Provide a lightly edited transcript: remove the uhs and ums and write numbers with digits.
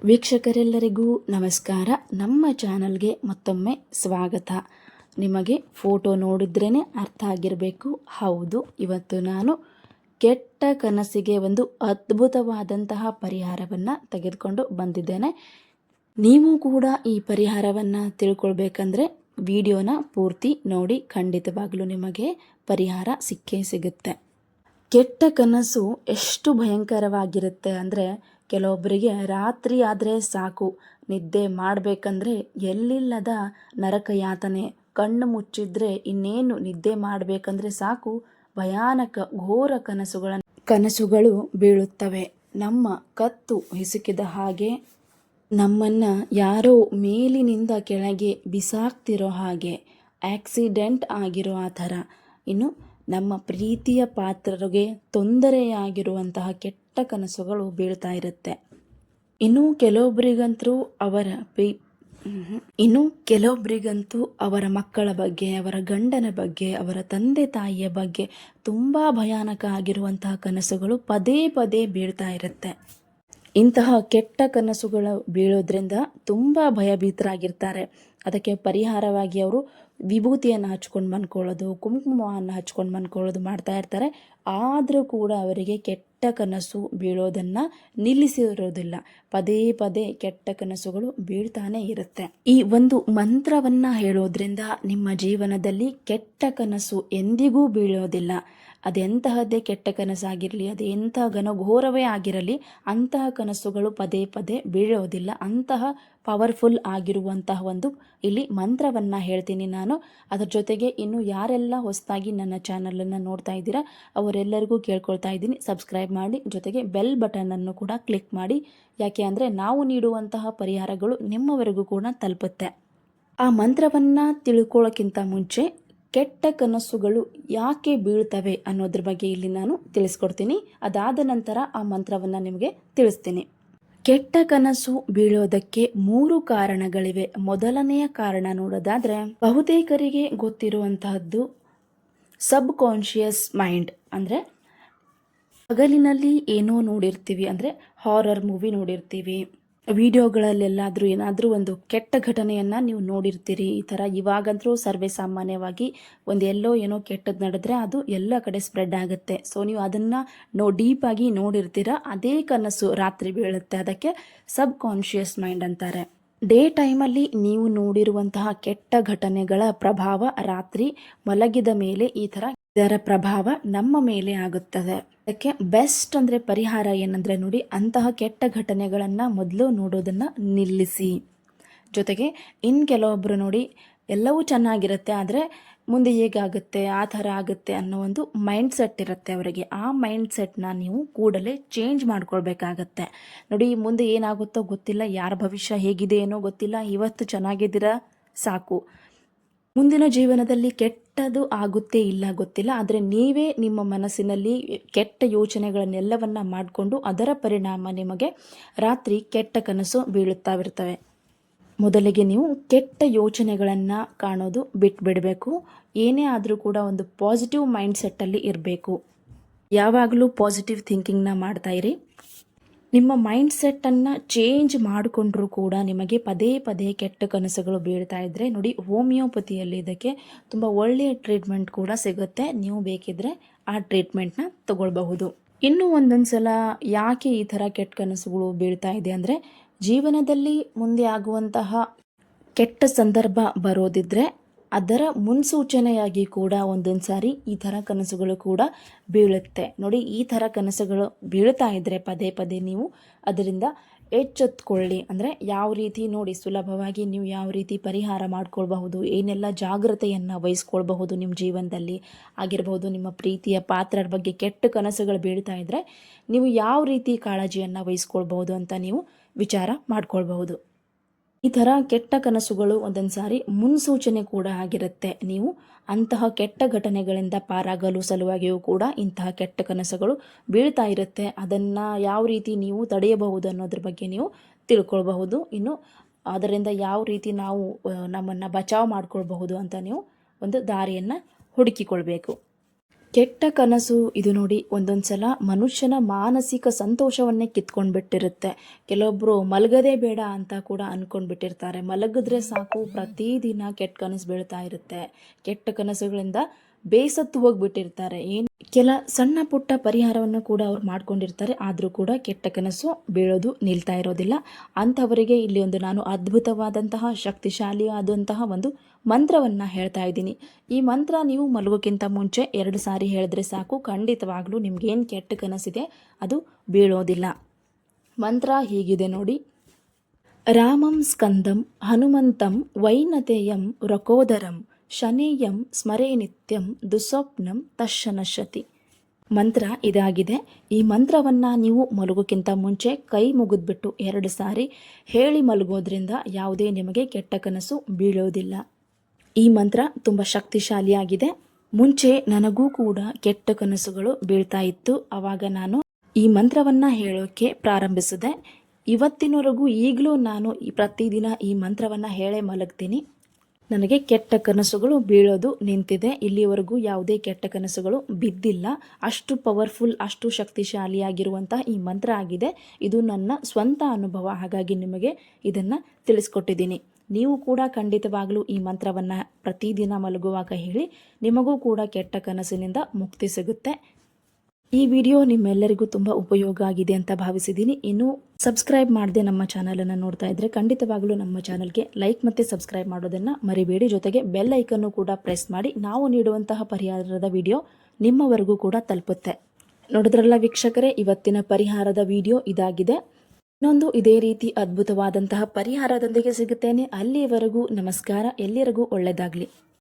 ವೀಕ್ಷಕರೆಲ್ಲರಿಗೂ ನಮಸ್ಕಾರ. ನಮ್ಮ ಚಾನಲ್ಗೆ ಮತ್ತೊಮ್ಮೆ ಸ್ವಾಗತ. ನಿಮಗೆ ಫೋಟೋ ನೋಡಿದ್ರೇ ಅರ್ಥ ಆಗಿರಬೇಕು, ಹೌದು, ಇವತ್ತು ನಾನು ಕೆಟ್ಟ ಕನಸಿಗೆ ಒಂದು ಅದ್ಭುತವಾದಂತಹ ಪರಿಹಾರವನ್ನು ತೆಗೆದುಕೊಂಡು ಬಂದಿದ್ದೇನೆ. ನೀವು ಕೂಡ ಈ ಪರಿಹಾರವನ್ನು ತಿಳ್ಕೊಳ್ಬೇಕಂದ್ರೆ ವಿಡಿಯೋನ ಪೂರ್ತಿ ನೋಡಿ, ಖಂಡಿತವಾಗಲೂ ನಿಮಗೆ ಪರಿಹಾರ ಸಿಕ್ಕೇ ಸಿಗುತ್ತೆ. ಕೆಟ್ಟ ಕನಸು ಎಷ್ಟು ಭಯಂಕರವಾಗಿರುತ್ತೆ ಅಂದರೆ, ಕೆಲವೊಬ್ಬರಿಗೆ ರಾತ್ರಿ ಆದರೆ ಸಾಕು, ನಿದ್ದೆ ಮಾಡಬೇಕಂದ್ರೆ ಎಲ್ಲಿಲ್ಲದ ನರಕ ಯಾತನೆ. ಕಣ್ಣು ಮುಚ್ಚಿದ್ರೆ ಇನ್ನೇನು ನಿದ್ದೆ ಮಾಡಬೇಕಂದ್ರೆ ಸಾಕು, ಭಯಾನಕ ಘೋರ ಕನಸುಗಳು ಬೀಳುತ್ತವೆ. ನಮ್ಮ ಕತ್ತು ಹಿಸುಕಿದ ಹಾಗೆ, ನಮ್ಮನ್ನು ಯಾರೋ ಮೇಲಿನಿಂದ ಕೆಳಗೆ ಬಿಸಾಕ್ತಿರೋ ಹಾಗೆ, ಆಕ್ಸಿಡೆಂಟ್ ಆಗಿರೋ ಆ ಥರ, ಇನ್ನು ನಮ್ಮ ಪ್ರೀತಿಯ ಪಾತ್ರರಿಗೆ ತೊಂದರೆಯಾಗಿರುವಂತಹ ಕೆಟ್ಟ ಕನಸುಗಳು ಬೀಳ್ತಾ ಇರುತ್ತೆ. ಇನ್ನು ಕೆಲವೊಬ್ಬರಿಗಂತೂ ಅವರ ಮಕ್ಕಳ ಬಗ್ಗೆ, ಅವರ ಗಂಡನ ಬಗ್ಗೆ, ಅವರ ತಂದೆ ತಾಯಿಯ ಬಗ್ಗೆ ತುಂಬ ಭಯಾನಕ ಆಗಿರುವಂತಹ ಕನಸುಗಳು ಪದೇ ಪದೇ ಬೀಳ್ತಾ ಇರುತ್ತೆ. ಇಂತಹ ಕೆಟ್ಟ ಕನಸುಗಳು ಬೀಳೋದ್ರಿಂದ ತುಂಬ ಭಯಭೀತರಾಗಿರ್ತಾರೆ. ಅದಕ್ಕೆ ಪರಿಹಾರವಾಗಿ ಅವರು ವಿಭೂತಿಯನ್ನು ಹಚ್ಕೊಂಡು ಮನ್ಕೊಳ್ಳೋದು, ಕುಂಕುಮವನ್ನು ಹಚ್ಕೊಂಡು ಮನ್ಕೊಳ್ಳೋದು ಮಾಡ್ತಾ ಇರ್ತಾರೆ. ಆದರೂ ಕೂಡ ಅವರಿಗೆ ಕೆಟ್ಟ ಕನಸು ಬೀಳೋದನ್ನು ನಿಲ್ಲಿಸಿರೋದಿಲ್ಲ. ಪದೇ ಪದೇ ಕೆಟ್ಟ ಕನಸುಗಳು ಬೀಳ್ತಾನೆ ಇರುತ್ತೆ. ಈ ಒಂದು ಮಂತ್ರವನ್ನು ಹೇಳೋದ್ರಿಂದ ನಿಮ್ಮ ಜೀವನದಲ್ಲಿ ಕೆಟ್ಟ ಕನಸು ಎಂದಿಗೂ ಬೀಳೋದಿಲ್ಲ. ಅದೆಂತಹದ್ದೇ ಕೆಟ್ಟ ಕನಸಾಗಿರಲಿ, ಅದೆಂಥ ಘನಘೋರವೇ ಆಗಿರಲಿ, ಅಂತಹ ಕನಸುಗಳು ಪದೇ ಪದೇ ಬೀಳೋದಿಲ್ಲ. ಅಂತಹ ಪವರ್ಫುಲ್ ಆಗಿರುವಂತಹ ಒಂದು ಇಲ್ಲಿ ಮಂತ್ರವನ್ನು ಹೇಳ್ತೀನಿ ನಾನು. ಅದರ ಜೊತೆಗೆ ಇನ್ನು ಯಾರೆಲ್ಲ ಹೊಸದಾಗಿ ನನ್ನ ಚಾನಲನ್ನು ನೋಡ್ತಾ ಇದ್ದೀರಾ ಅವರೆಲ್ಲರಿಗೂ ಕೇಳ್ಕೊಳ್ತಾ ಇದ್ದೀನಿ, ಸಬ್ಸ್ಕ್ರೈಬ್ ಮಾಡಿ, ಜೊತೆಗೆ ಬೆಲ್ ಬಟನನ್ನು ಕೂಡ ಕ್ಲಿಕ್ ಮಾಡಿ. ಯಾಕೆ ಅಂದರೆ ನಾವು ನೀಡುವಂತಹ ಪರಿಹಾರಗಳು ನಿಮ್ಮವರೆಗೂ ಕೂಡ ತಲುಪುತ್ತೆ. ಆ ಮಂತ್ರವನ್ನು ತಿಳ್ಕೊಳ್ಳೋಕ್ಕಿಂತ ಮುಂಚೆ ಕೆಟ್ಟ ಕನಸುಗಳು ಯಾಕೆ ಬೀಳ್ತವೆ ಅನ್ನೋದ್ರ ಬಗ್ಗೆ ಇಲ್ಲಿ ನಾನು ತಿಳಿಸ್ಕೊಡ್ತೀನಿ. ಅದಾದ ನಂತರ ಆ ಮಂತ್ರವನ್ನು ನಿಮಗೆ ತಿಳಿಸ್ತೀನಿ. ಕೆಟ್ಟ ಕನಸು ಬೀಳೋದಕ್ಕೆ 3 ಕಾರಣಗಳಿವೆ. ಮೊದಲನೆಯ ಕಾರಣ ನೋಡೋದಾದ್ರೆ, ಬಹುತೇಕರಿಗೆ ಗೊತ್ತಿರುವಂತಹದ್ದು ಸಬ್ ಕಾನ್ಷಿಯಸ್ ಮೈಂಡ್. ಅಂದರೆ ಹಗಲಿನಲ್ಲಿ ಏನೋ ನೋಡಿರ್ತೀವಿ, ಅಂದರೆ ಹಾರರ್ ಮೂವಿ ನೋಡಿರ್ತೀವಿ, ವಿಡಿಯೋಗಳಲ್ಲೆಲ್ಲಾದರೂ ಏನಾದರೂ ಒಂದು ಕೆಟ್ಟ ಘಟನೆಯನ್ನು ನೀವು ನೋಡಿರ್ತೀರಿ. ಈ ಥರ ಇವಾಗಂತರೂ ಸರ್ವೇ ಸಾಮಾನ್ಯವಾಗಿ ಎಲ್ಲೋ ಏನೋ ಕೆಟ್ಟದ್ದು ನಡೆದ್ರೆ ಅದು ಎಲ್ಲ ಕಡೆ ಸ್ಪ್ರೆಡ್ ಆಗುತ್ತೆ. ಸೊ ನೀವು ಅದನ್ನು ಡೀಪಾಗಿ ನೋಡಿರ್ತೀರ, ಅದೇ ಕನಸು ರಾತ್ರಿ ಬೀಳುತ್ತೆ. ಅದಕ್ಕೆ ಸಬ್ ಕಾನ್ಷಿಯಸ್ ಮೈಂಡ್ ಅಂತಾರೆ. ಡೇ ಟೈಮಲ್ಲಿ ನೀವು ನೋಡಿರುವಂತಹ ಕೆಟ್ಟ ಘಟನೆಗಳ ಪ್ರಭಾವ ರಾತ್ರಿ ಮಲಗಿದ ಮೇಲೆ ಇದರ ಪ್ರಭಾವ ನಮ್ಮ ಮೇಲೆ ಆಗುತ್ತದೆ. ಅದಕ್ಕೆ ಬೆಸ್ಟ್ ಅಂದರೆ ಪರಿಹಾರ ಏನಂದರೆ ನೋಡಿ, ಅಂತಹ ಕೆಟ್ಟ ಘಟನೆಗಳನ್ನು ಮೊದಲು ನೋಡೋದನ್ನು ನಿಲ್ಲಿಸಿ. ಜೊತೆಗೆ ಕೆಲವೊಬ್ಬರು ನೋಡಿ, ಎಲ್ಲವೂ ಚೆನ್ನಾಗಿರುತ್ತೆ, ಆದರೆ ಮುಂದೆ ಹೇಗಾಗುತ್ತೆ, ಆ ಥರ ಆಗುತ್ತೆ ಅನ್ನೋ ಒಂದು ಮೈಂಡ್ ಸೆಟ್ ಇರುತ್ತೆ ಅವರಿಗೆ. ಆ ಮೈಂಡ್ ಸೆಟ್ನ ನೀವು ಕೂಡಲೇ ಚೇಂಜ್ ಮಾಡ್ಕೊಳ್ಬೇಕಾಗತ್ತೆ. ನೋಡಿ, ಮುಂದೆ ಏನಾಗುತ್ತೋ ಗೊತ್ತಿಲ್ಲ, ಯಾರ ಭವಿಷ್ಯ ಹೇಗಿದೆ ಏನೋ ಗೊತ್ತಿಲ್ಲ, ಇವತ್ತು ಚೆನ್ನಾಗಿದ್ದೀರಾ ಸಾಕು, ಮುಂದಿನ ಜೀವನದಲ್ಲಿ ಕೆಟ್ಟದು ಆಗುತ್ತೆ ಇಲ್ಲ ಗೊತ್ತಿಲ್ಲ, ಆದರೆ ನೀವೇ ನಿಮ್ಮ ಮನಸ್ಸಿನಲ್ಲಿ ಕೆಟ್ಟ ಯೋಚನೆಗಳನ್ನೆಲ್ಲವನ್ನ ಮಾಡಿಕೊಂಡು ಅದರ ಪರಿಣಾಮ ನಿಮಗೆ ರಾತ್ರಿ ಕೆಟ್ಟ ಕನಸು ಬೀಳುತ್ತಾವಿರ್ತವೆ. ಮೊದಲಿಗೆ ನೀವು ಕೆಟ್ಟ ಯೋಚನೆಗಳನ್ನು ಕಾಣೋದು ಬಿಟ್ಬಿಡಬೇಕು. ಏನೇ ಆದರೂ ಕೂಡ ಒಂದು ಪಾಸಿಟಿವ್ ಮೈಂಡ್ ಸೆಟ್ಟಲ್ಲಿ ಇರಬೇಕು. ಯಾವಾಗಲೂ ಪಾಸಿಟಿವ್ ಥಿಂಕಿಂಗ್ನ ಮಾಡ್ತಾ ಇರಿ. ನಿಮ್ಮ ಮೈಂಡ್ ಸೆಟ್ಟನ್ನು ಚೇಂಜ್ ಮಾಡಿಕೊಂಡ್ರೂ ಕೂಡ ನಿಮಗೆ ಪದೇ ಪದೇ ಕೆಟ್ಟ ಕನಸುಗಳು ಬೀಳ್ತಾ ಇದ್ದರೆ ನೋಡಿ, ಹೋಮಿಯೋಪತಿಯಲ್ಲಿ ಇದಕ್ಕೆ ತುಂಬ ಒಳ್ಳೆಯ ಟ್ರೀಟ್ಮೆಂಟ್ ಕೂಡ ಸಿಗುತ್ತೆ. ನೀವು ಬೇಕಿದ್ರೆ ಆ ಟ್ರೀಟ್ಮೆಂಟ್ನ ತಗೊಳ್ಬಹುದು. ಇನ್ನೂ ಒಂದೊಂದು ಸಲ ಯಾಕೆ ಈ ಥರ ಕೆಟ್ಟ ಕನಸುಗಳು ಬೀಳ್ತಾ ಇದೆ ಅಂದರೆ, ಜೀವನದಲ್ಲಿ ಮುಂದೆ ಆಗುವಂತಹ ಕೆಟ್ಟ ಸಂದರ್ಭ ಬರೋದಿದ್ರೆ ಅದರ ಮುನ್ಸೂಚನೆಯಾಗಿ ಕೂಡ ಒಂದೊಂದು ಸಾರಿ ಈ ಥರ ಕನಸುಗಳು ಕೂಡ ಬೀಳುತ್ತೆ. ನೋಡಿ, ಈ ಥರ ಕನಸುಗಳು ಬೀಳ್ತಾ ಇದ್ದರೆ ಪದೇ ಪದೇ ನೀವು ಅದರಿಂದ ಎಚ್ಚೆತ್ಕೊಳ್ಳಿ. ಅಂದರೆ ಯಾವ ರೀತಿ ನೋಡಿ, ಸುಲಭವಾಗಿ ನೀವು ಯಾವ ರೀತಿ ಪರಿಹಾರ ಮಾಡ್ಕೊಳ್ಬಹುದು, ಏನೆಲ್ಲ ಜಾಗ್ರತೆಯನ್ನು ವಹಿಸ್ಕೊಳ್ಬಹುದು ನಿಮ್ಮ ಜೀವನದಲ್ಲಿ ಆಗಿರಬಹುದು. ನಿಮ್ಮ ಪ್ರೀತಿಯ ಪಾತ್ರರ ಬಗ್ಗೆ ಕೆಟ್ಟ ಕನಸುಗಳು ಬೀಳ್ತಾ ಇದ್ದರೆ ನೀವು ಯಾವ ರೀತಿ ಕಾಳಜಿಯನ್ನು ವಹಿಸ್ಕೊಳ್ಬಹುದು ಅಂತ ನೀವು ವಿಚಾರ ಮಾಡ್ಕೊಳ್ಬಹುದು. ಈ ಥರ ಕೆಟ್ಟ ಕನಸುಗಳು ಒಂದೊಂದು ಸಾರಿ ಮುನ್ಸೂಚನೆ ಕೂಡ ಆಗಿರುತ್ತೆ. ನೀವು ಅಂತಹ ಕೆಟ್ಟ ಘಟನೆಗಳಿಂದ ಪಾರಾಗಲು ಸಲುವಾಗಿಯೂ ಕೂಡ ಇಂತಹ ಕೆಟ್ಟ ಕನಸುಗಳು ಬೀಳ್ತಾ ಇರುತ್ತೆ. ಅದನ್ನು ಯಾವ ರೀತಿ ನೀವು ತಡೆಯಬಹುದು ಅನ್ನೋದ್ರ ಬಗ್ಗೆ ನೀವು ತಿಳ್ಕೊಳ್ಬಹುದು. ಇನ್ನು ಅದರಿಂದ ಯಾವ ರೀತಿ ನಾವು ನಮ್ಮನ್ನು ಬಚಾವ್ ಮಾಡ್ಕೊಳ್ಬಹುದು ಅಂತ ನೀವು ಒಂದು ದಾರಿಯನ್ನು ಹುಡುಕಿಕೊಳ್ಬೇಕು. ಕೆಟ್ಟ ಕನಸು ಇದು ನೋಡಿ ಒಂದೊಂದು ಸಲ ಮನುಷ್ಯನ ಮಾನಸಿಕ ಸಂತೋಷವನ್ನೇ ಕಿತ್ಕೊಂಡ್ಬಿಟ್ಟಿರುತ್ತೆ. ಕೆಲವೊಬ್ಬರು ಮಲಗದೇ ಬೇಡ ಅಂತ ಕೂಡ ಅಂದ್ಕೊಂಡ್ಬಿಟ್ಟಿರ್ತಾರೆ. ಮಲಗಿದ್ರೆ ಸಾಕು ಪ್ರತಿದಿನ ಕೆಟ್ಟ ಕನಸು ಬೀಳ್ತಾ ಇರುತ್ತೆ. ಕೆಟ್ಟ ಕನಸುಗಳಿಂದ ಬೇಸತ್ತು ಹೋಗ್ಬಿಟ್ಟಿರ್ತಾರೆ. ಕೆಲ ಸಣ್ಣ ಪುಟ್ಟ ಪರಿಹಾರವನ್ನು ಕೂಡ ಅವ್ರು ಮಾಡ್ಕೊಂಡಿರ್ತಾರೆ. ಆದರೂ ಕೂಡ ಕೆಟ್ಟ ಕನಸು ಬೀಳೋದು ನಿಲ್ತಾ ಇರೋದಿಲ್ಲ. ಅಂಥವರಿಗೆ ಇಲ್ಲಿ ಒಂದು ನಾನು ಅದ್ಭುತವಾದಂತಹ ಶಕ್ತಿಶಾಲಿಯಾದಂತಹ ಒಂದು ಮಂತ್ರವನ್ನು ಹೇಳ್ತಾ ಇದ್ದೀನಿ. ಈ ಮಂತ್ರ ನೀವು ಮಲಗೋಕ್ಕಿಂತ ಮುಂಚೆ 2 ಸಾರಿ ಹೇಳಿದ್ರೆ ಸಾಕು, ಖಂಡಿತವಾಗ್ಲೂ ನಿಮ್ಗೇನು ಕೆಟ್ಟ ಕನಸಿದೆ ಅದು ಬೀಳೋದಿಲ್ಲ. ಮಂತ್ರ ಹೀಗಿದೆ ನೋಡಿ. ರಾಮಂ ಸ್ಕಂದಂ ಹನುಮಂತಂ ವೈನತೇಯಂ ರಕೋದರಂ ಶನೇಯಂ ಸ್ಮರೇ ನಿತ್ಯಂ ದುಸ್ವಪ್ನಂ ತಶನಶ್ಯತಿ. ಮಂತ್ರ ಇದಾಗಿದೆ. ಈ ಮಂತ್ರವನ್ನು ನೀವು ಮಲಗೋಕ್ಕಿಂತ ಮುಂಚೆ ಕೈ ಮುಗಿದ್ಬಿಟ್ಟು 2 ಸಾರಿ ಹೇಳಿ ಮಲಗೋದ್ರಿಂದ ಯಾವುದೇ ನಿಮಗೆ ಕೆಟ್ಟ ಕನಸು ಬೀಳೋದಿಲ್ಲ. ಈ ಮಂತ್ರ ತುಂಬ ಶಕ್ತಿಶಾಲಿಯಾಗಿದೆ. ಮುಂಚೆ ನನಗೂ ಕೂಡ ಕೆಟ್ಟ ಕನಸುಗಳು ಬೀಳ್ತಾ ಇತ್ತು. ಆವಾಗ ನಾನು ಈ ಮಂತ್ರವನ್ನು ಹೇಳೋಕ್ಕೆ ಪ್ರಾರಂಭಿಸಿದೆ. ಇವತ್ತಿನವರೆಗೂ ಈಗಲೂ ನಾನು ಪ್ರತಿದಿನ ಈ ಮಂತ್ರವನ್ನು ಹೇಳೇ ಮಲಗ್ತೀನಿ. ನನಗೆ ಕೆಟ್ಟ ಕನಸುಗಳು ಬೀಳೋದು ನಿಂತಿದೆ. ಇಲ್ಲಿವರೆಗೂ ಯಾವುದೇ ಕೆಟ್ಟ ಕನಸುಗಳು ಬಿದ್ದಿಲ್ಲ. ಅಷ್ಟು ಪವರ್ಫುಲ್, ಅಷ್ಟು ಶಕ್ತಿಶಾಲಿಯಾಗಿರುವಂತಹ ಈ ಮಂತ್ರ ಆಗಿದೆ. ಇದು ನನ್ನ ಸ್ವಂತ ಅನುಭವ, ಹಾಗಾಗಿ ನಿಮಗೆ ಇದನ್ನು ತಿಳಿಸ್ಕೊಟ್ಟಿದ್ದೀನಿ. ನೀವು ಕೂಡ ಖಂಡಿತವಾಗಲೂ ಈ ಮಂತ್ರವನ್ನು ಪ್ರತಿದಿನ ಮಲಗುವಾಗ ಹೇಳಿ. ನಿಮಗೂ ಕೂಡ ಕೆಟ್ಟ ಕನಸಿನಿಂದ ಮುಕ್ತಿ ಸಿಗುತ್ತೆ. ಈ ವಿಡಿಯೋ ನಿಮ್ಮೆಲ್ಲರಿಗೂ ತುಂಬ ಉಪಯೋಗ ಆಗಿದೆ ಅಂತ ಭಾವಿಸಿದ್ದೀನಿ. ಇನ್ನು ಸಬ್ಸ್ಕ್ರೈಬ್ ಮಾಡದೆ ನಮ್ಮ ಚಾನಲನ್ನು ನೋಡ್ತಾ ಇದ್ದರೆ ಖಂಡಿತವಾಗಲೂ ನಮ್ಮ ಚಾನಲ್ಗೆ ಲೈಕ್ ಮತ್ತು ಸಬ್ಸ್ಕ್ರೈಬ್ ಮಾಡೋದನ್ನು ಮರಿಬೇಡಿ. ಜೊತೆಗೆ ಬೆಲ್ ಐಕನ್ನು ಕೂಡ ಪ್ರೆಸ್ ಮಾಡಿ. ನಾವು ನೀಡುವಂತಹ ಪರಿಹಾರದ ವಿಡಿಯೋ ನಿಮ್ಮವರೆಗೂ ಕೂಡ ತಲುಪುತ್ತೆ. ನೋಡಿದ್ರಲ್ಲ ವೀಕ್ಷಕರೇ, ಇವತ್ತಿನ ಪರಿಹಾರದ ವಿಡಿಯೋ ಇದಾಗಿದೆ. ಇನ್ನೊಂದು ಇದೇ ರೀತಿ ಅದ್ಭುತವಾದಂತಹ ಪರಿಹಾರದೊಂದಿಗೆ ಸಿಗುತ್ತೇನೆ. ಅಲ್ಲಿಯವರೆಗೂ ನಮಸ್ಕಾರ. ಎಲ್ಲರಿಗೂ ಒಳ್ಳೆಯದಾಗಲಿ.